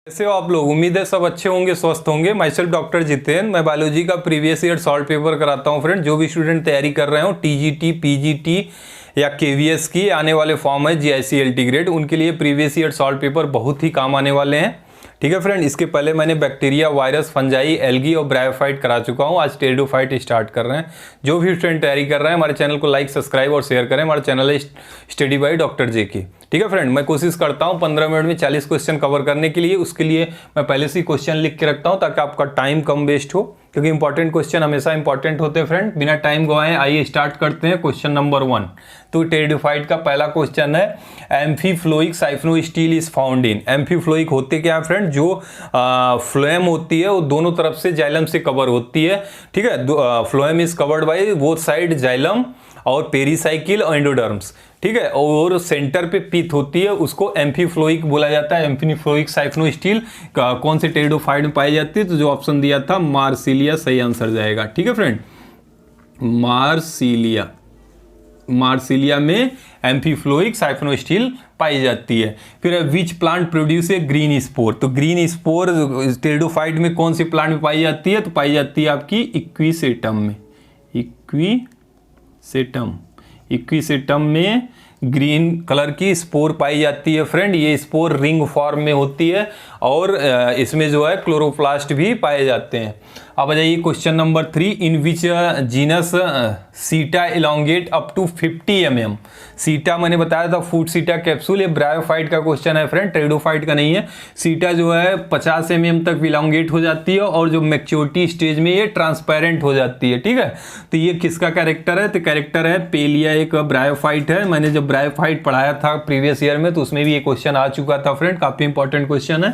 कैसे हो आप लोग? उम्मीद है सब अच्छे होंगे, स्वस्थ होंगे। माई सेल्फ डॉक्टर जितेन, मैं बायोलॉजी का प्रीवियस ईयर सॉल्व पेपर कराता हूँ। फ्रेंड, जो भी स्टूडेंट तैयारी कर रहे हो टीजीटी, पीजीटी या केवीएस की आने वाले फॉर्म है जीआईसी-एलटी ग्रेड, उनके लिए प्रीवियस ईयर सॉल्व पेपर बहुत ही काम आने वाले हैं। ठीक है फ्रेंड, इसके पहले मैंने बैक्टीरिया, वायरस, फंजाई, एल्गी और ब्रायोफाइट करा चुका हूँ। आज टेरिडोफाइट स्टार्ट कर रहे हैं। जो भी स्टूडेंट तैयारी कर रहे हैं हमारे चैनल को लाइक, सब्सक्राइब और शेयर करें। हमारा चैनल है स्टडी बाय डॉक्टर जेके। ठीक है फ्रेंड, मैं कोशिश करता हूँ 15 मिनट में 40 क्वेश्चन कवर करने के लिए। उसके लिए मैं पहले से ही क्वेश्चन लिख के रखता हूँ ताकि आपका टाइम कम वेस्ट हो, क्योंकि इंपॉर्टेंट क्वेश्चन हमेशा इंपॉर्टेंट होते हैं। फ्रेंड, बिना टाइम गवाए आइए स्टार्ट करते हैं। क्वेश्चन नंबर 1, तो टेरिडोफाइट का पहला क्वेश्चन है, एम्फीफ्लोइक साइफिनोस्टील इज फाउंड इन। एम्फीफ्लोइक होते क्या है फ्रेंड? जो फ्लोएम होती है वो दोनों तरफ से जाइलम से कवर होती है। ठीक है, phloem is covered by both side xylem और पेरिसाइकिल और एंडोडर्म्स। ठीक है, और सेंटर पे पीथ होती है, उसको एम्फीफ्लोइक बोला जाता है। एम्फीफ्लोइक साइफिनोस्टील कौन से टेरिडोफाइट में पाई जाती है? तो जो ऑप्शन दिया था मार्सिलिया सही आंसर जाएगा। ठीक है फ्रेंड, मार्सिलिया में एम्फीफ्लोइक साइफिनोस्टील पाई जाती है। फिर which plant produce a green spore? तो ग्रीन स्पोर टेरिडोफाइट में कौन सी प्लांट में पाई जाती है? तो पाई जाती है आपकी इक्विसेटम में। इक्विसेटम में ग्रीन कलर की स्पोर पाई जाती है। फ्रेंड, ये स्पोर रिंग फॉर्म में होती है और इसमें जो है क्लोरोप्लास्ट भी पाए जाते हैं। अब आ जाइए क्वेश्चन नंबर 3, इन विच जीनस सीटा इलोंगेट अप टू 50 mm। सीटा मैंने बताया था फूड सीटा कैप्सूल। ये ब्रायोफाइट का क्वेश्चन है फ्रेंड, टेरिडोफाइट का नहीं है। सीटा जो है 50 mm तक इलोंगेट हो जाती है और जो मैच्योरिटी स्टेज में ये ट्रांसपेरेंट हो जाती है। ठीक है, तो ये किसका कैरेक्टर है? तो कैरेक्टर है पेलिया, एक ब्रायोफाइट है। मैंने जब ब्रायोफाइट पढ़ाया था प्रीवियस ईयर में तो उसमें भी ये क्वेश्चन आ चुका था फ्रेंड, काफी इंपॉर्टेंट क्वेश्चन है।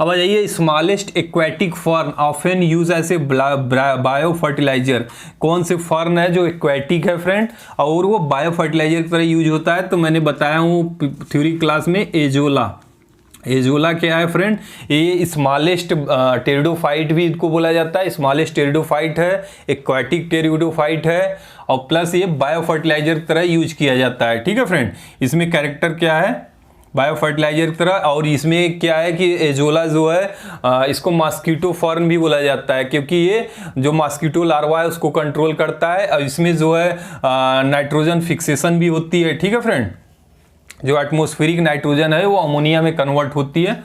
अब आ जाइए, smallest aquatic fern often use as a bio fertiliser. कौन से फर्न है जो एक्वेटिक है फ्रेंड और वो बायो फर्टिलाइजर की तरह यूज होता है? तो मैंने बताया हूँ थ्योरी क्लास में, एजोला। एजोला क्या है फ्रेंड? ये स्मॉलेस्ट टेरिडोफाइट भी इसको बोला जाता है। स्मॉलेस्ट टेरिडोफाइट है, एक्वेटिक टेरिडोफाइट है और प्लस ये बायो फर्टिलाइजर की तरह यूज किया जाता है। ठीक है फ्रेंड, इसमें कैरेक्टर क्या है? बायो फर्टिलाइजर की तरह। और इसमें क्या है कि एजोला जो है इसको मॉस्किटो फर्न भी बोला जाता है, क्योंकि ये जो मॉस्किटो लार्वा है उसको कंट्रोल करता है और इसमें जो है नाइट्रोजन फिक्सेशन भी होती है। ठीक है फ्रेंड, जो एटमॉस्फेरिक नाइट्रोजन है वो अमोनिया में कन्वर्ट होती है।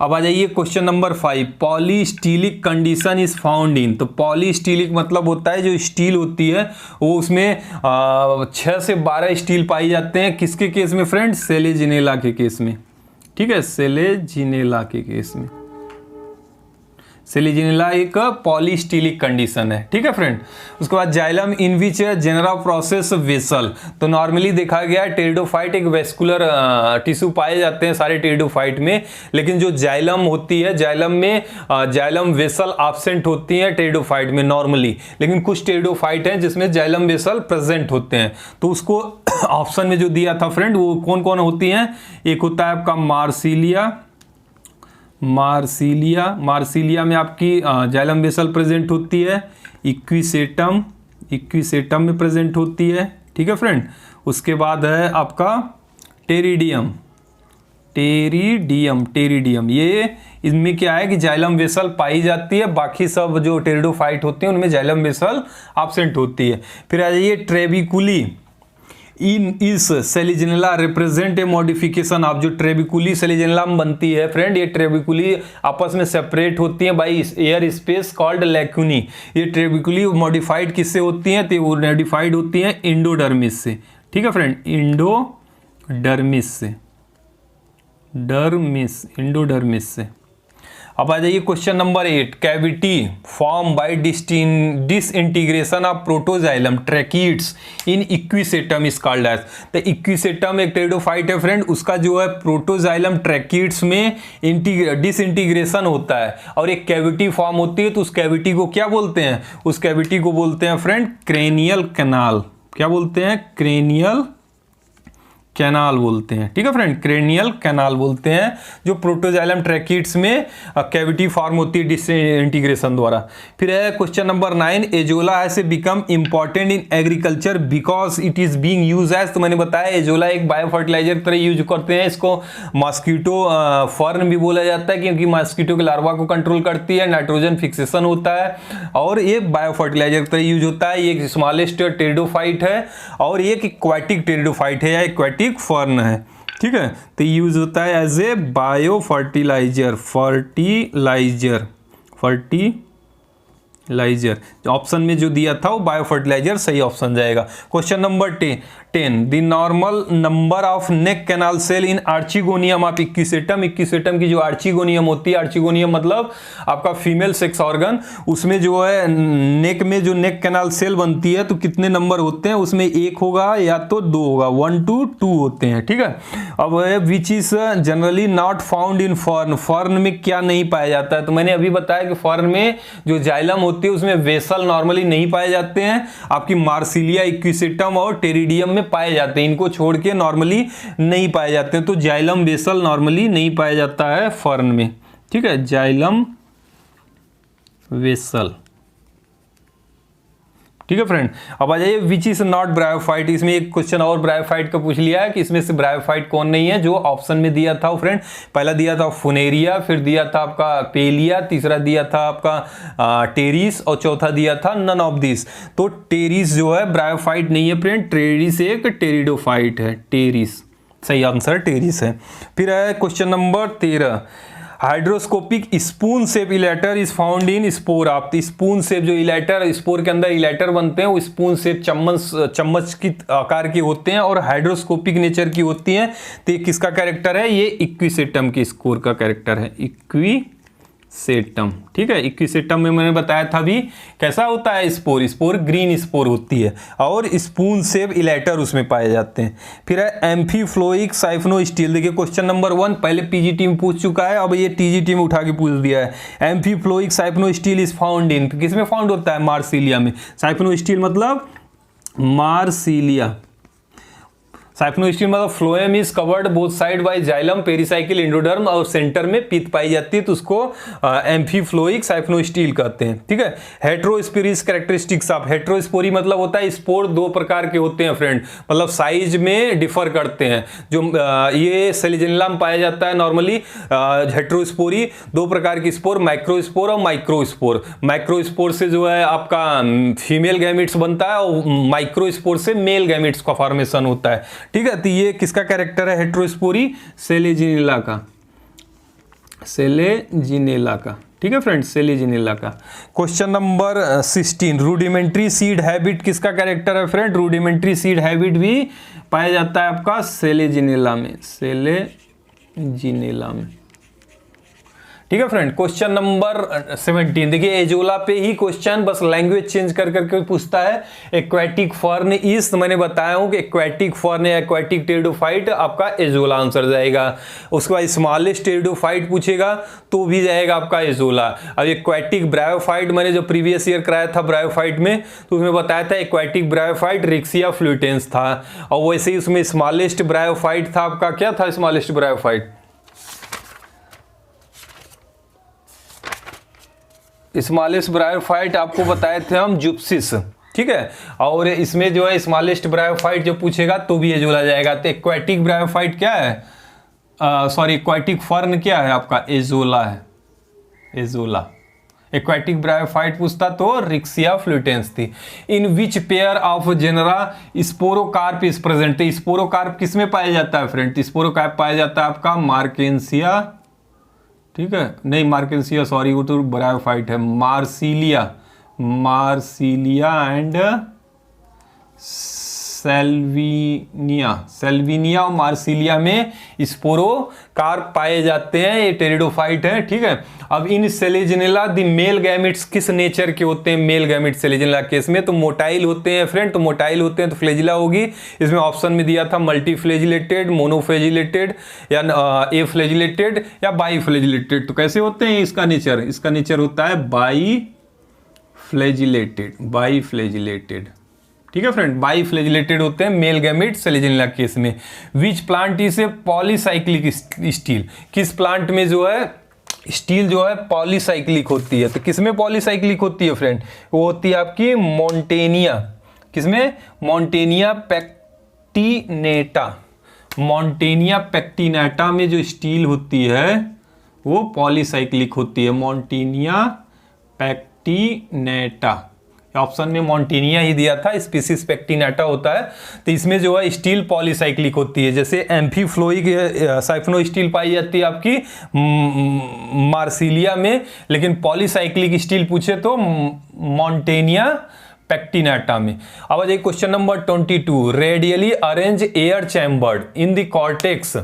अब आ जाइए question number 5, polystelic condition is found in. तो पॉलीस्टीलिक मतलब होता है जो स्टील होती है वो उसमें 6 से 12 स्टील पाई जाते हैं। किसके केस में फ्रेंड? सेलेजिनेला के केस में। ठीक है, सेलेजिनेला के केस में। सेलेजिनेला एक पॉलीस्टीलिक कंडीशन है। ठीक है फ्रेंड, उसके बाद xylem in which genera process vessel. तो नॉर्मली देखा गया टेरिडोफाइट एक वेस्कुलर टिश्यू पाए जाते हैं सारे टेरिडोफाइट में, लेकिन जो जाइलम होती है जाइलम में जाइलम वेसल एब्सेंट होती है टेरिडोफाइट में नॉर्मली, लेकिन कुछ टेरिडोफाइट हैं जिसमें जाइलम वेसल प्रेजेंट होते हैं। तो उसको ऑप्शन में जो दिया था फ्रेंड वो कौन कौन होती हैं? एक होता है आपका मार्सिलिया में आपकी जाइलम वेसल प्रेजेंट होती है। इक्विसेटम में प्रेजेंट होती है। ठीक है फ्रेंड, उसके बाद है आपका टेरिडियम। ये इनमें क्या है कि जाइलम वेसल पाई जाती है, बाकी सब जो टेरिडोफाइट होते हैं उनमें जाइलम वेसल एब्सेंट होती है। फिर आ जाइए ट्रेबिकुली इन इस सेलिजिनेला रिप्रेजेंट ए मॉडिफिकेशन ऑफ। जो ट्रेबिकुली सेलिजिनेला बनती है फ्रेंड, ये ट्रेबिकुली आपस में सेपरेट होती हैं बाई एयर स्पेस कॉल्ड लैक्यूनी। ये ट्रेबिकुली मॉडिफाइड किससे होती हैं? तो वो मॉडिफाइड होती हैं इंडोडर्मिस से। ठीक है फ्रेंड, इंडोडर्मिस से। अब आ जाइए question number 8, cavity form by disintegration of protoxylem tracheids in Equisetum is called as. तो इक्विसेटम एक टेरिडोफाइट है फ्रेंड, उसका जो है प्रोटोजाइलम ट्रैकिड्स में डिसइंटीग्रेशन होता है और एक कैविटी फॉर्म होती है। तो उस कैविटी को क्या बोलते हैं? उस कैविटी को बोलते हैं फ्रेंड क्रेनियल कैनाल। क्या बोलते हैं? कैनाल बोलते हैं, ठीक है फ्रेंड, क्रेनियल कैनाल बोलते हैं, जो प्रोटोजाइलम ट्रैकिड्स में कैविटी फॉर्म होती है डिसइंटीग्रेशन द्वारा। फिर है question number 9, Azolla has become important in agriculture because it is being use as, तो मैंने बताया एजोला एक बायो फर्टिलाइजर की तरह यूज करते हैं। इसको मॉस्किटो फर्न भी बोला जाता है क्योंकि मॉस्किटो के लार्वा को कंट्रोल करती है, नाइट्रोजन फिक्सेशन होता है और ये बायो फर्टिलाइजर की तरह यूज होता है। ये एक स्मॉलेस्ट टेरिडोफाइट है और एक एक्वाटिक टेरिडोफाइट है या एक्वाटिक फर्न है, ठीक है। तो यूज होता है as a bio fertiliser, fertiliser option में जो दिया था वो बायो फर्टिलाइजर सही ऑप्शन जाएगा। Question number 10, the normal number of neck canal cell in archegonium of Equisetum, Equisetum की जो आर्चिगोनियम होती है, आर्चिगोनियम मतलब आपका फीमेल सेक्स ऑर्गन, उसमें जो है नेक में जो नेक कैनाल सेल बनती है तो कितने नंबर होते हैं, उसमें 1 होगा या तो 2 होगा, 1 to 2 होते हैं, ठीक है। अब which is generally not found in fern, fern में क्या नहीं पाया जाता है, तो मैंने अभी बताया कि फर्न में जो जाइलम होती है उसमें वेसल नॉर्मली नहीं पाए जाते हैं, आपकी मार्सिलिया, इक्विसेटम और टेरिडियम में पाए जाते हैं, इनको छोड़ के नॉर्मली नहीं पाए जाते हैं। तो जाइलम वेसल नॉर्मली नहीं पाया जाता है फर्न में, ठीक है, जाइलम वेसल, ठीक है फ्रेंड। अब आ जाइए विच इज नॉट ब्रायोफाइट, इसमें एक क्वेश्चन और ब्रायोफाइट का पूछ लिया है कि इसमें से ब्रायोफाइट कौन नहीं है, जो ऑप्शन में दिया था फ्रेंड, पहला दिया था फुनेरिया, फिर दिया था आपका पेलिया, तीसरा दिया था आपका टेरिस और चौथा दिया था नन ऑफ दिस। तो टेरिस जो है ब्रायोफाइट नहीं है फ्रेंड, टेरिस एक टेरिडोफाइट है, टेरिस सही आंसर टेरिस है। फिर है question number 13, hygroscopic spoon shape elater is found in spore of, spoon shape जो इलेटर स्पोर के अंदर इलेटर बनते हैं वो स्पून शेप चम्मच की आकार के होते हैं और हाइड्रोस्कोपिक नेचर की होती हैं। तो ये किसका कैरेक्टर है, ये इक्विसेटम के स्पोर का कैरेक्टर है, इक्विसेटम, ठीक है। इक्विसेटम में मैंने बताया था भी कैसा होता है स्पोर, स्पोर ग्रीन स्पोर होती है और स्पून शेप इलेटर उसमें पाए जाते हैं। फिर है एम्फीफ्लोइक साइफनोस्टील, देखिए क्वेश्चन नंबर 1 पहले पीजीटी में पूछ चुका है, अब ये टीजीटी में उठा के पूछ दिया है। एम्फीफ्लोइक साइफनोस्टील इज फाउंड इन, किसमें फाउंड होता है, मार्सिलिया में। साइफनोस्टील मतलब मार्सिलिया, साइफनोस्टील मतलब phloem is covered both side by xylem, pericycle, endoderm और सेंटर में पीत पाई जाती है, तो उसको एम्फीफ्लोइक साइफनोस्टील कहते हैं, ठीक है। हेट्रोस्पोरिस कैरेक्टरिस्टिक्स ऑफ, हेट्रोस्पोरी मतलब होता है स्पोर 2 प्रकार के होते हैं फ्रेंड, मतलब साइज में डिफर करते हैं। जो ये सेलिजेनिला में पाया जाता है नॉर्मली हेट्रोस्पोरी, 2 प्रकार की स्पोर, माइक्रोस्पोर और माइक्रोस्पोर। माइक्रोस्पोर से जो है आपका फीमेल गैमेट्स बनता है और माइक्रोस्पोर से मेल गैमेट्स का फॉर्मेशन होता है, ठीक है। तो ये किसका कैरेक्टर है, हेट्रोस्पोरी, सेलेजिनेला का, सेलेजिनेला का, ठीक है फ्रेंड्स, सेलेजिनेला का। Question number 16, rudimentary seed habit किसका कैरेक्टर है फ्रेंड, रूडिमेंट्री सीड हैबिट भी पाया जाता है आपका सेलेजिनेला में, सेलेजिनेला में, ठीक है फ्रेंड। क्वेश्चन नंबर 17, देखिए एजोला पे ही क्वेश्चन बस लैंग्वेज चेंज कर करके पूछता है। एक्वाटिक फर्न इज, तो मैंने बताया हूं कि एक्वाटिक फर्न या एक्वाटिक टेरिडोफाइट आपका एजोला आंसर जाएगा। उसके बाद स्मॉलेस्ट टेरिडोफाइट पूछेगा तो भी जाएगा आपका एजोला। अब एक्वाटिक ब्रायोफाइट मैंने जो प्रीवियस ईयर कराया था ब्रायोफाइट में, तो उसमें बताया था एक्वाटिक ब्रायोफाइट रिक्सिया फ्लूटेंस था, और वैसे ही उसमें स्मॉलेस्ट ब्रायोफाइट था आपका, क्या था स्मॉलेस्ट ब्रायोफाइट, स्मॉलेस्ट ब्रायोफाइट आपको बताए थे हम जुप्सिस, ठीक है। और इसमें जो है स्मॉलेस्ट ब्रायोफाइट जो पूछेगा तो भी एजोला जाएगा। तो एक्वाटिक ब्रायोफाइट क्या है, सॉरी एक्वाटिक फर्न क्या है आपका, एजोला है, एजोला। एक्वाटिक ब्रायोफाइट पूछता तो रिक्सिया फ्लूटेंस थी। In which pair of genera sporocarp is present, sporocarp किसमें पाया जाता है फ्रेंड, स्पोरोकार्प पाया जाता है आपका मार्केंसिया, ठीक है, नहीं मार्केंसिया सॉरी वो तो ब्रायोफाइट है, Marsilea, Marsilea and Salvinia, Salvinia और मार्सिलिया में स्पोरोकार्प पाए जाते हैं, ये टेरिडोफाइट है, ठीक है। अब इन सेलेजिनेला द मेल गैमेट्स किस नेचर के होते हैं, मेल गैमेट सेलेजिनेला केस में तो मोटाइल होते हैं फ्रेंड, तो मोटाइल होते हैं तो फ्लेजिला होगी। इसमें ऑप्शन में दिया था मल्टी फ्लेजिलेटेड, मोनोफ्लेजिलेटेड या ए फ्लेजिलेटेड या बाई फ्लेजिलेटेड। तो कैसे होते हैं इसका नेचर, इसका नेचर होता है बाई फ्लेजिलेटेड, बाई फ्लेजिलेटेड, ठीक है फ्रेंड, बाई फ्लैजिलेटेड होते हैं मेल गैमेट सेलेजिनिया केस में। Which plant is a polycyclic steel, किस प्लांट में जो है स्टील जो है पॉलीसाइक्लिक होती है। तो किसमें पॉलीसाइक्लिक होती है फ्रेंड, वो होती है आपकी मॉन्टेनिया, किसमें, मॉन्टेनिया पैक्टिनेटा। मॉन्टेनिया पैक्टिनेटा में जो स्टील होती है वो पॉलीसाइक्लिक होती है, मॉन्टेनिया पैक्टिनेटा। ऑप्शन में मॉन्टेनिया ही दिया था, स्पीसीज पैक्टिनेटा होता है। तो इसमें जो है स्टील पॉलीसाइक्लिक होती है। जैसे एम्फीफ्लोइक साइफनो स्टील पाई जाती है आपकी मार्सिलिया में, लेकिन पॉलीसाइक्लिक स्टील पूछे तो मॉन्टेनिया पैक्टिनेटा में। अब आ जाइए question number 22, radially arrange air chambered in the cortex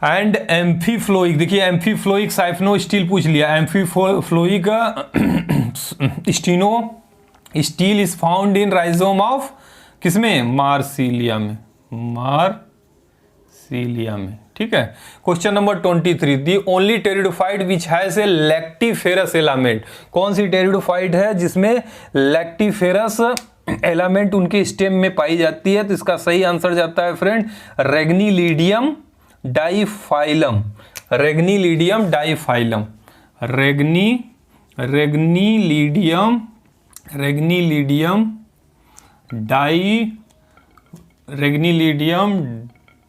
and amphiphloic. देखिए एम्फीफ्लोइक साइफनो स्टील पूछ लिया, amphiphloic siphonostele is found in rhizome of, किसमें, मार्सिलिया में, मार्सिलिया में। ठीक है, question number 23, the only pteridophyte which has a laticiferous element. कौन सी टेरिडोफाइट है जिसमें लैक्टिफेरस एलामेंट उनके स्टेम में पाई जाती है। तो इसका सही आंसर जाता है फ्रेंड रेग्निलीडियम डाइफाइलम, रेग्निलीडियम डाइफाइलम, रेग्निलीडियम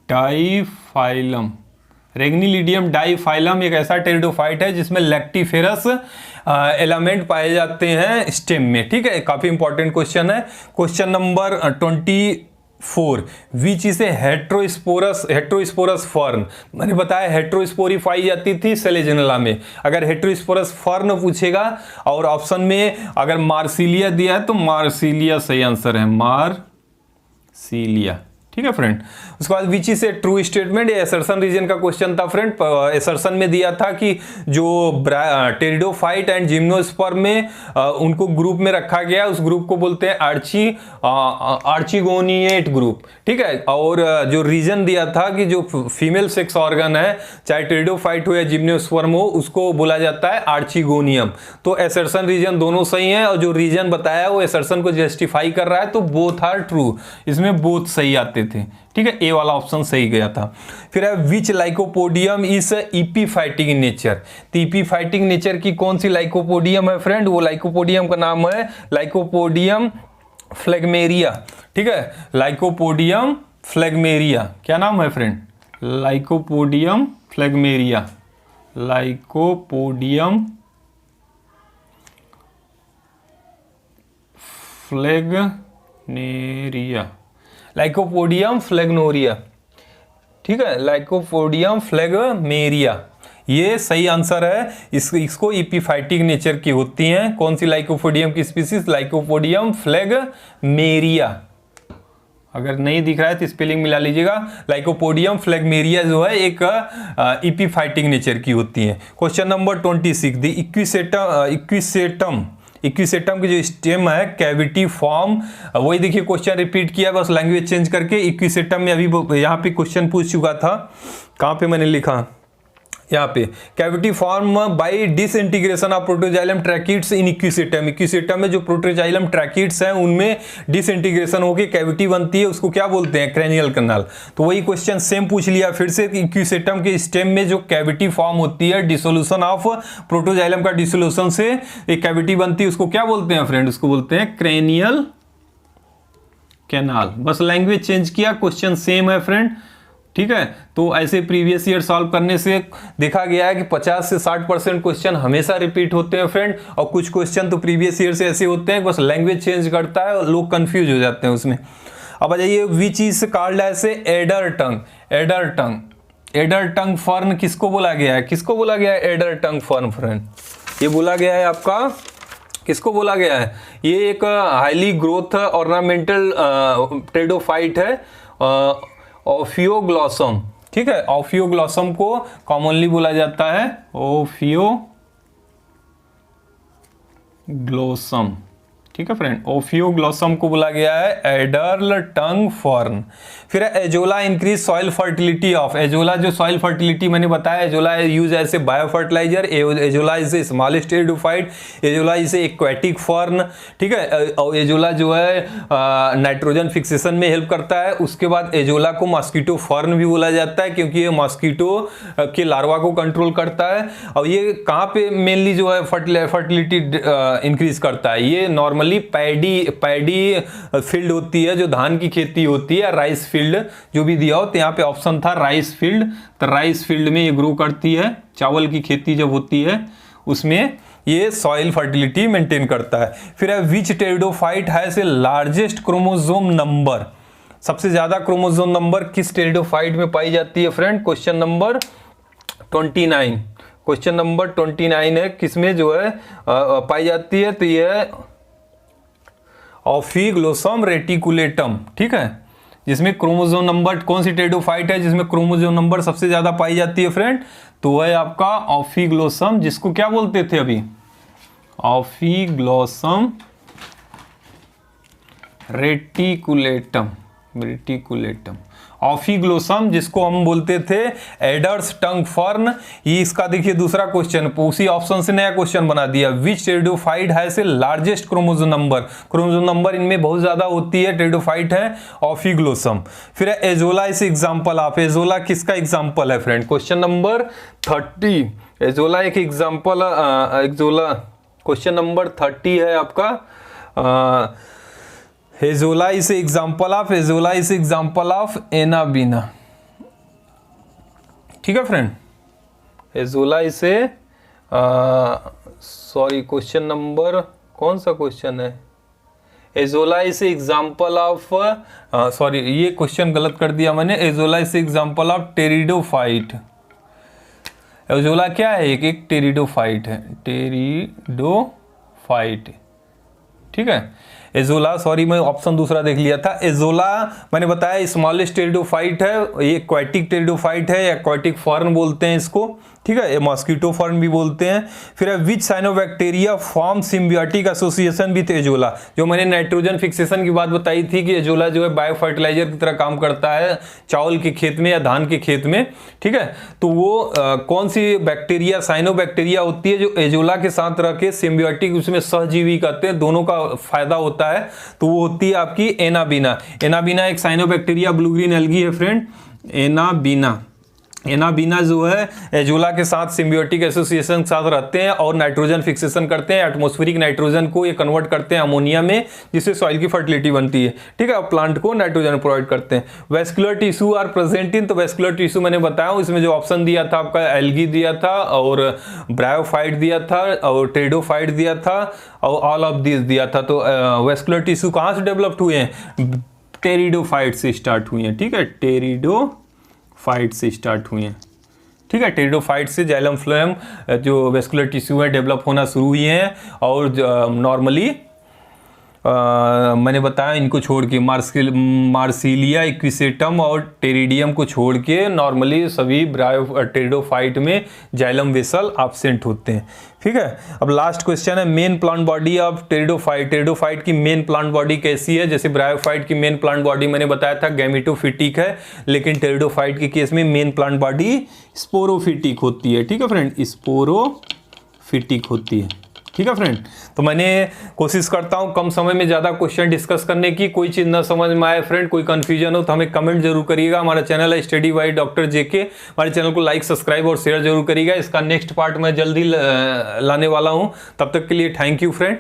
डाइफाइलम। रेग्निलीडियम डाइफाइलम एक ऐसा टेरिडोफाइट है जिसमें लैक्टिफेरस एलिमेंट पाए जाते हैं स्टेम में। ठीक है, काफी इंपॉर्टेंट क्वेश्चन है। Question number 24, which is a heterosporous fern. मैंने बताया हेट्रोस्पोरी पाई जाती थी सेलेजिनेला में। अगर हेट्रोस्पोरस फर्न पूछेगा और ऑप्शन में अगर मार्सिलिया दिया है तो मार्सिलिया सही आंसर है, मार्सिलिया। ठीक है फ्रेंड, उसके बाद which is a true statement, ये एसर्शन रीजन का क्वेश्चन था फ्रेंड। एसर्शन में दिया था कि जो टेरिडोफाइट एंड जिम्नोस्पर्म में उनको ग्रुप में रखा गया, उस ग्रुप को बोलते हैं आर्चिगोनिएट ग्रुप। ठीक है, और जो रीजन दिया था कि जो फीमेल सेक्स ऑर्गन है, चाहे टेरिडोफाइट हो या जिम्नोस्पर्म हो, उसको बोला जाता है आर्चिगोनियम। तो एसर्शन रीजन दोनों सही है, और जो रीजन बताया वो एसर्शन को जस्टिफाई कर रहा है, तो बोथ आर ट्रू, इसमें बोथ सही आते थे। ठीक है, ए वाला ऑप्शन सही गया था। फिर है विच लाइकोपोडियम इज इपीफाइटिक इन नेचर। तो इपीफाइटिक नेचर की कौन सी लाइकोपोडियम है फ्रेंड, वो लाइकोपोडियम का नाम है लाइकोपोडियम फ्लेगमेरिया। ठीक है, लाइकोपोडियम फ्लेगमेरिया, क्या नाम है फ्रेंड, लाइकोपोडियम फ्लेगमेरिया, लाइकोपोडियम फ्लेगनेरिया, लाइकोपोडियम फ्लेगनोरिया। ठीक है, लाइकोपोडियम फ्लेगमेरिया, ये सही आंसर है। इसको इपीफाइटिक नेचर की होती हैं। कौन सी लाइकोपोडियम की स्पीसीज, लाइकोपोडियम फ्लेगमेरिया। अगर नहीं दिख रहा है तो स्पेलिंग मिला लीजिएगा। लाइकोपोडियम फ्लेगमेरिया जो है एक इपीफाइटिक नेचर की होती है। क्वेश्चन नंबर 26, द इक्विसेटम की जो स्टेम है कैविटी फॉर्म, वही देखिए क्वेश्चन रिपीट किया, बस लैंग्वेज चेंज करके। इक्विसेटम में अभी यहाँ पे क्वेश्चन पूछ चुका था, कहाँ पे मैंने लिखा, यहाँ पे, cavity form by disintegration of protoxylem tracheids in Equisetum. Equisetum में जो प्रोटोजाइलम ट्रैकिड्स हैं उनमें डिसइंटीग्रेशन होकर कैविटी बनती है, उसको क्या बोलते हैं, क्रेनियल कैनाल। तो वही क्वेश्चन सेम पूछ लिया फिर से, इक्विसेटम के स्टेम में जो कैविटी फॉर्म होती है, डिसोल्यूशन ऑफ प्रोटोजाइलम का डिसोल्यूशन से एक कैविटी बनती है, उसको क्या बोलते हैं फ्रेंड, उसको बोलते हैं क्रेनियल कैनाल। बस लैंग्वेज चेंज किया, क्वेश्चन सेम है फ्रेंड। ठीक है, तो ऐसे प्रीवियस ईयर सॉल्व करने से देखा गया है कि 50 से 60% क्वेश्चन हमेशा रिपीट होते हैं फ्रेंड, और कुछ क्वेश्चन तो प्रीवियस ईयर से ऐसे होते हैं, बस लैंग्वेज चेंज करता है और लोग कंफ्यूज हो जाते हैं उसमें। अब आ जाइए, which is called as adder tongue. Adder tongue fern किसको बोला गया है, किसको बोला गया है एडर टंग फर्न फ्रेंड, ये बोला गया है आपका, किसको बोला गया है, ये एक हाईली ग्रोथ ऑर्नामेंटल टेरिडोफाइट है, ओफियोग्लॉसम। ठीक है, ओफियोग्लॉसम को कॉमनली बोला जाता है ओफियोग्लॉसम। ठीक है फ्रेंड, ओफियोग्लोसम को बोला गया है एडर्ल टंग फॉर्न। फिर Azolla increase soil fertility of, Azolla जो सॉइल फर्टिलिटी मैंने बताया, Azolla use as a bio fertiliser, Azolla is a smallest pteridophyte, Azolla is a aquatic fern, ठीक है। और एजोला जो है नाइट्रोजन फिक्सेशन में हेल्प करता है। उसके बाद एजोला को मॉस्किटो फॉर्न भी बोला जाता है क्योंकि ये मॉस्किटो के लार्वा को कंट्रोल करता है। और ये कहाँ पे मेनली जो है फर्टिलिटी इंक्रीज करता है, ये नॉर्मली पैडी फील्ड होती है, जो धान की खेती होती है, राइस फील्ड जो भी दिया हो, तो यहाँ पे ऑप्शन था राइस फील्ड, तो राइस फील्ड में ये ग्रो करती है, चावल की खेती जब होती है उसमें ये सॉइल फर्टिलिटी मेंटेन करता है। फिर है which pteridophyte has a largest chromosome number, सबसे ज्यादा क्रोमोसोम नंबर किस टेरिडोफाइट में पाई जाती है friend? Question number 29, question number 29 है, किसमें जो है पाई जाती है? तो ये है ऑफिग्लोसम रेटिकुलेटम, ठीक है, जिसमें क्रोमोसोम नंबर, कौन सी टेरिडोफाइट है जिसमें क्रोमोसोम नंबर सबसे ज्यादा पाई जाती है फ्रेंड? तो वह है आपका ऑफिग्लोसम, जिसको क्या बोलते थे अभी? ऑफिग्लोसम रेटिकुलेटम, रेटिकुलेटम ऑफिग्लोसम, जिसको हम बोलते थे एडर्स टंग फॉर्न। ये इसका देखिए दूसरा क्वेश्चन, उसी ऑप्शन से नया क्वेश्चन बना दिया, which pteridophyte has a largest chromosome number, chromosome number इनमें बहुत ज्यादा होती है, टेरिडोफाइट है ऑफिग्लोसम। फिर एजोला इस एग्जांपल ऑफ, एजोला किसका एग्जांपल है फ्रेंड? क्वेश्चन नंबर 30, एजोला एक एग्जांपल, एजोला क्वेश्चन नंबर 30 है आपका। Azolla is example of, azolla is example of anabaena, ठीक है फ्रेंड। एजोला इसे सॉरी क्वेश्चन नंबर कौन सा क्वेश्चन है? Azolla is example of, sorry ये क्वेश्चन गलत कर दिया मैंने, azolla is example of pteridophyte. Azolla क्या है? एक टेरिडोफाइट है, टेरिडोफाइट, ठीक है। एजोला, सॉरी मैं ऑप्शन दूसरा देख लिया था। एजोला मैंने बताया स्मॉलेस्ट टेरिडोफाइट है, ये एक्वेटिक टेरिडोफाइट है, एक्वेटिक फॉर्न बोलते हैं इसको, ठीक है, ये मॉस्किटो फॉर्न भी बोलते हैं। फिर which cyanobacteria form symbiotic association with Azolla, जो मैंने नाइट्रोजन फिक्सेशन की बात बताई थी कि एजोला जो है बायो फर्टिलाइजर की तरह काम करता है चावल के खेत में या धान के खेत में, ठीक है। तो वो कौन सी बैक्टीरिया, साइनोबैक्टीरिया होती है जो एजोला के साथ रह के सिम्बियोटिक, उसमें सहजीवी कहते हैं, दोनों का फायदा होता है, तो वो होती है आपकी एनाबीना। एनाबीना एक साइनोबैक्टीरिया ब्लू ग्रीन एल्गी है फ्रेंड, एनाबीना। एनाबीना जो है एजोला के साथ सिम्बियोटिक एसोसिएशन के साथ रहते हैं और नाइट्रोजन फिक्सेशन करते हैं, एटमॉस्फेरिक नाइट्रोजन को ये कन्वर्ट करते हैं अमोनिया में, जिससे सॉइल की फर्टिलिटी बनती है, ठीक है, और प्लांट को नाइट्रोजन प्रोवाइड करते हैं। Vascular tissue are present in, तो वेस्कुलर टिश्यू मैंने बताया, इसमें जो ऑप्शन दिया था आपका एल्गी दिया था और ब्रायोफाइट दिया था और टेरिडोफाइट दिया था और ऑल ऑफ दिस दिया था। तो वेस्कुलर टिश्यू कहाँ से डेवलप्ड हुए हैं? टेरिडोफाइट से स्टार्ट हुए हैं, ठीक है, टेरिडोफाइट से स्टार्ट हुए हैं, ठीक है। टेरिडोफाइट से जाइलम फ्लोएम जो वेस्कुलर टिश्यू है डेवलप होना शुरू हुई हैं और नॉर्मली मैंने बताया इनको छोड़ के मार्सिलिया, इक्विसेटम और टेरिडियम को छोड़ के नॉर्मली सभी टेरिडोफाइट में जाइलम वेसल एब्सेंट होते हैं, ठीक है। अब लास्ट क्वेश्चन है main plant body of pteridophyte. Pteridophyte की मेन प्लांट बॉडी कैसी है? जैसे ब्रायोफाइट की मेन प्लांट बॉडी मैंने बताया था गैमेटोफिटिक है, लेकिन टेरिडोफाइट के केस में मेन प्लांट बॉडी स्पोरोफिटिक होती है, ठीक है फ्रेंड, स्पोरोफिटिक होती है, ठीक है फ्रेंड। तो मैंने कोशिश करता हूं कम समय में ज़्यादा क्वेश्चन डिस्कस करने की। कोई चीज़ ना समझ में आए फ्रेंड, कोई कंफ्यूजन हो तो हमें कमेंट जरूर करिएगा। हमारा चैनल है स्टडी बाय डॉक्टर जेके, हमारे चैनल को लाइक, सब्सक्राइब और शेयर जरूर करिएगा। इसका नेक्स्ट पार्ट मैं जल्दी लाने वाला हूं, तब तक के लिए थैंक यू फ्रेंड।